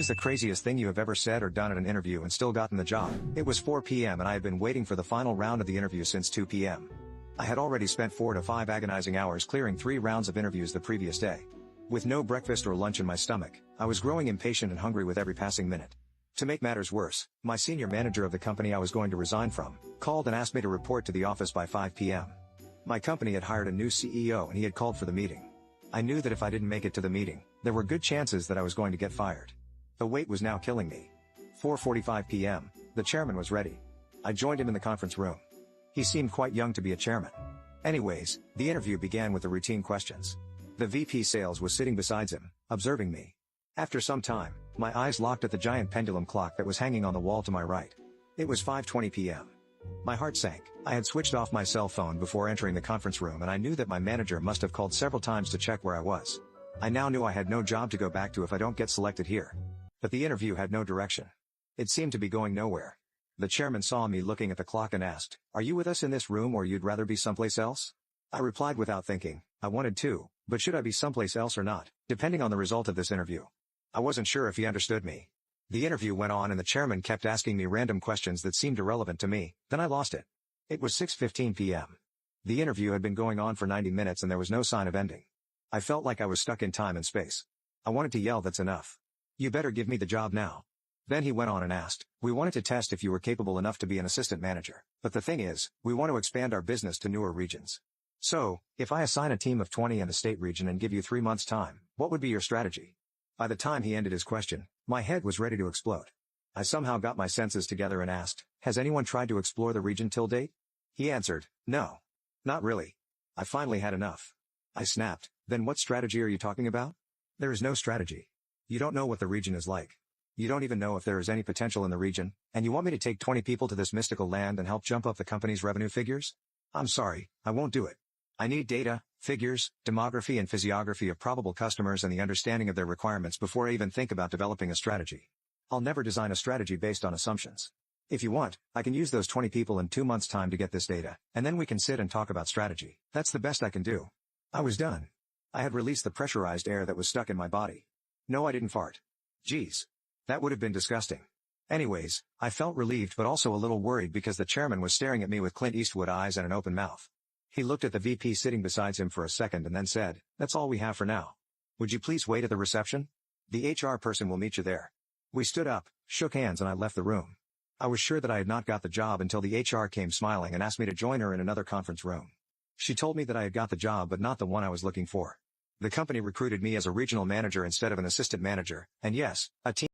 is the craziest thing you have ever said or done at an interview and still gotten the job? It was 4 p.m. and I had been waiting for the final round of the interview since 2 p.m. I had already spent 4 to 5 agonizing hours clearing 3 rounds of interviews the previous day. With no breakfast or lunch in my stomach, I was growing impatient and hungry with every passing minute. To make matters worse, my senior manager of the company I was going to resign from called and asked me to report to the office by 5 p.m. My company had hired a new CEO and he had called for the meeting. I knew that if I didn't make it to the meeting, there were good chances that I was going to get fired. The wait was now killing me. 4:45 p.m., the chairman was ready. I joined him in the conference room. He seemed quite young to be a chairman. Anyways, the interview began with the routine questions. The VP sales was sitting beside him, observing me. After some time, my eyes locked at the giant pendulum clock that was hanging on the wall to my right. It was 5:20 p.m. My heart sank. I had switched off my cell phone before entering the conference room and I knew that my manager must have called several times to check where I was. I now knew I had no job to go back to if I don't get selected here. But the interview had no direction. It seemed to be going nowhere. The chairman saw me looking at the clock and asked, "Are you with us in this room or you'd rather be someplace else?" I replied without thinking, I wanted to, but should I be someplace else or not, depending on the result of this interview? I wasn't sure if he understood me. The interview went on and the chairman kept asking me random questions that seemed irrelevant to me, then I lost it. It was 6:15 p.m. The interview had been going on for 90 minutes and there was no sign of ending. I felt like I was stuck in time and space. I wanted to yell, "That's enough. You better give me the job now." Then he went on and asked, "We wanted to test if you were capable enough to be an assistant manager. But the thing is, we want to expand our business to newer regions. So, if I assign a team of 20 in a state region and give you 3 months' time, what would be your strategy?" By the time he ended his question, my head was ready to explode. I somehow got my senses together and asked, "Has anyone tried to explore the region till date?" He answered, "No. Not really." I finally had enough. I snapped, "Then what strategy are you talking about?" "There is no strategy. You don't know what the region is like. You don't even know if there is any potential in the region, and you want me to take 20 people to this mystical land and help jump up the company's revenue figures? I'm sorry, I won't do it. I need data, figures, demography and physiography of probable customers and the understanding of their requirements before I even think about developing a strategy. I'll never design a strategy based on assumptions. If you want, I can use those 20 people in 2 months' time to get this data, and then we can sit and talk about strategy. That's the best I can do." I was done. I had released the pressurized air that was stuck in my body. No, I didn't fart. Jeez. That would have been disgusting. Anyways, I felt relieved but also a little worried because the chairman was staring at me with Clint Eastwood eyes and an open mouth. He looked at the VP sitting beside him for a second and then said, "That's all we have for now. Would you please wait at the reception? The HR person will meet you there." We stood up, shook hands and I left the room. I was sure that I had not got the job until the HR came smiling and asked me to join her in another conference room. She told me that I had got the job but not the one I was looking for. The company recruited me as a regional manager instead of an assistant manager, and yes, a team